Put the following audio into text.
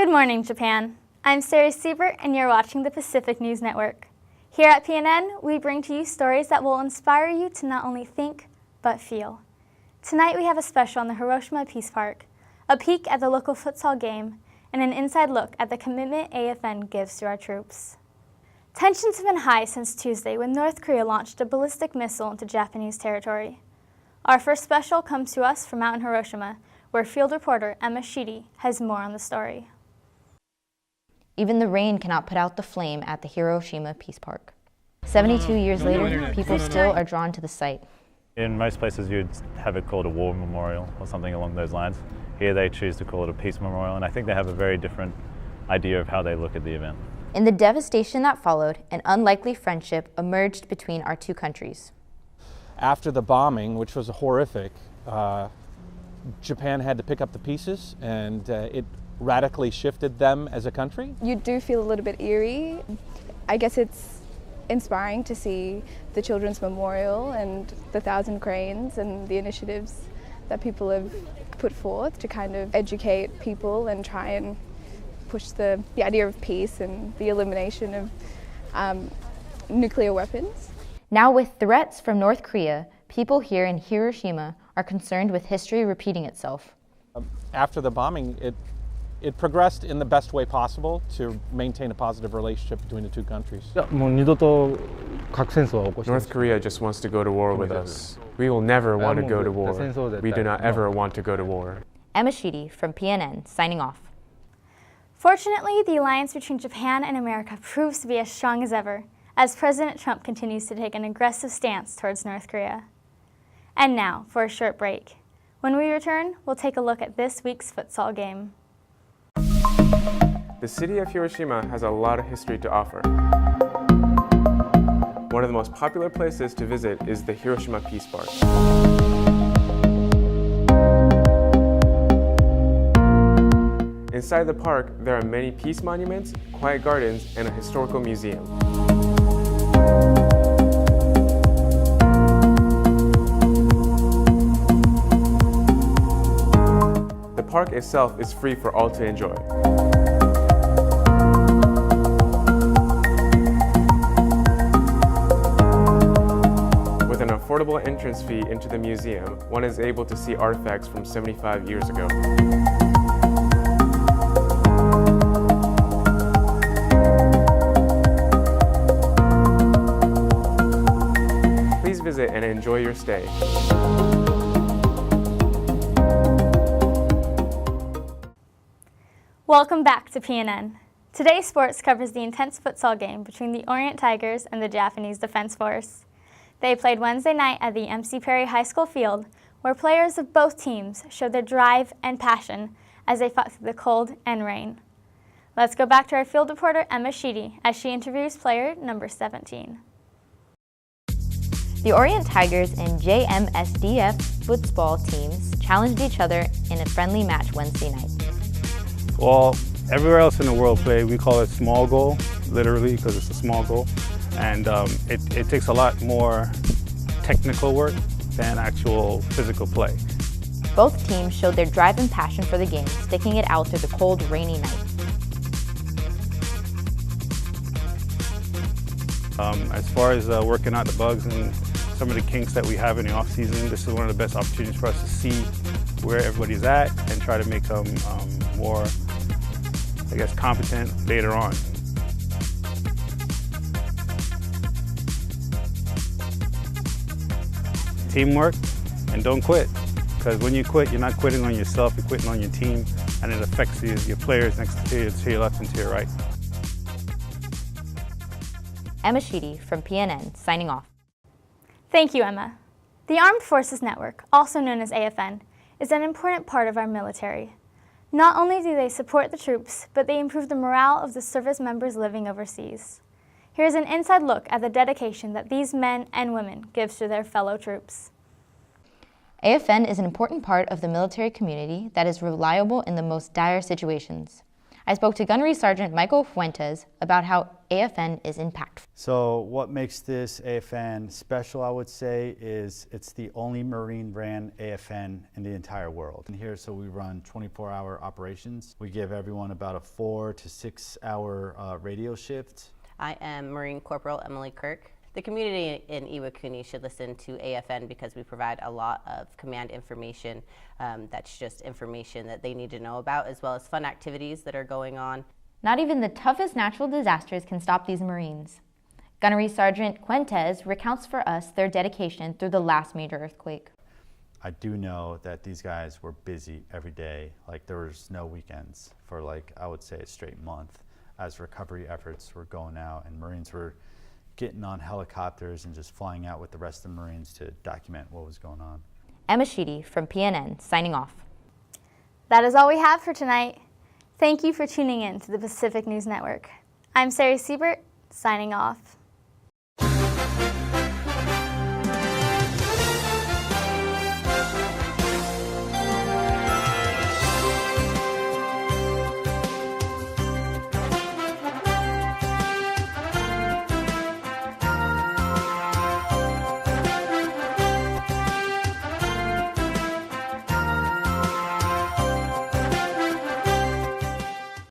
Good morning, Japan. I'm Sarah Siebert, and you're watching the Pacific News Network. Here at PNN, we bring to you stories that will inspire you to not only think, but feel. Tonight we have a special on the Hiroshima Peace Park, a peek at the local futsal game, and an inside look at the commitment AFN gives to our troops. Tensions have been high since Tuesday when North Korea launched a ballistic missile into Japanese territory. Our first special comes to us from out in Hiroshima, where field reporter Emma Sheedy has more on the story. Even the rain cannot put out the flame at the Hiroshima Peace Park. 72 years later, people still are drawn to the site. In most places you'd have it called a war memorial or something along those lines. Here they choose to call it a peace memorial, and I think they have a very different idea of how they look at the event. In the devastation that followed, an unlikely friendship emerged between our two countries. After the bombing, which was horrific, Japan had to pick up the pieces, and it radically shifted them as a country. You do feel a little bit eerie. I guess it's inspiring to see the Children's Memorial and the 1,000 Cranes and the initiatives that people have put forth to kind of educate people and try and push the idea of peace and the elimination of nuclear weapons. Now with threats from North Korea, people here in Hiroshima are concerned with history repeating itself. After the bombing, it progressed in the best way possible to maintain a positive relationship between the two countries. North Korea just wants to go to war with us. We will never want to go to war. We do not ever want to go to war. Emma Sheedy from PNN, signing off. Fortunately, the alliance between Japan and America proves to be as strong as ever, as President Trump continues to take an aggressive stance towards North Korea. And now, for a short break. When we return, we'll take a look at this week's futsal game. The city of Hiroshima has a lot of history to offer. One of the most popular places to visit is the Hiroshima Peace Park. Inside the park, there are many peace monuments, quiet gardens, and a historical museum. The park itself is free for all to enjoy. With an affordable entrance fee into the museum, one is able to see artifacts from 75 years ago. Please visit and enjoy your stay. Welcome back to PNN. Today's sports covers the intense futsal game between the Orient Tigers and the Japanese Defense Force. They played Wednesday night at the MC Perry High School field, where players of both teams showed their drive and passion as they fought through the cold and rain. Let's go back to our field reporter Emma Sheedy as she interviews player number 17. The Orient Tigers and JMSDF football teams challenged each other in a friendly match Wednesday night. Well, everywhere else in the world we call it small goal, literally, because it's a small goal. And it takes a lot more technical work than actual physical play. Both teams showed their drive and passion for the game, sticking it out through the cold, rainy night. As far as working out the bugs and some of the kinks that we have in the off-season, this is one of the best opportunities for us to see where everybody's at and try to make them more, I guess, competent later on. Teamwork, and don't quit, because when you quit, you're not quitting on yourself, you're quitting on your team, and it affects your players next to you, to your left and to your right. Emma Sheedy from PNN, signing off. Thank you, Emma. The Armed Forces Network, also known as AFN, is an important part of our military. Not only do they support the troops, but they improve the morale of the service members living overseas. Here's an inside look at the dedication that these men and women give to their fellow troops. AFN is an important part of the military community that is reliable in the most dire situations. I spoke to Gunnery Sergeant Michael Fuentes about how AFN is impactful. So what makes this AFN special, I would say, is it's the only Marine-ran AFN in the entire world. And here, so we run 24-hour operations. We give everyone about a 4 to 6 hour radio shift. I am Marine Corporal Emily Kirk. The community in Iwakuni should listen to AFN because we provide a lot of command information that's just information that they need to know about, as well as fun activities that are going on. Not even the toughest natural disasters can stop these Marines. Gunnery Sergeant Quentez recounts for us their dedication through the last major earthquake. I do know that these guys were busy every day. Like, there was no weekends for, like, I would say a straight month as recovery efforts were going out and Marines were getting on helicopters and just flying out with the rest of the Marines to document what was going on. Emma Sheedy from PNN signing off. That is all we have for tonight. Thank you for tuning in to the Pacific News Network. I'm Sarah Siebert, signing off.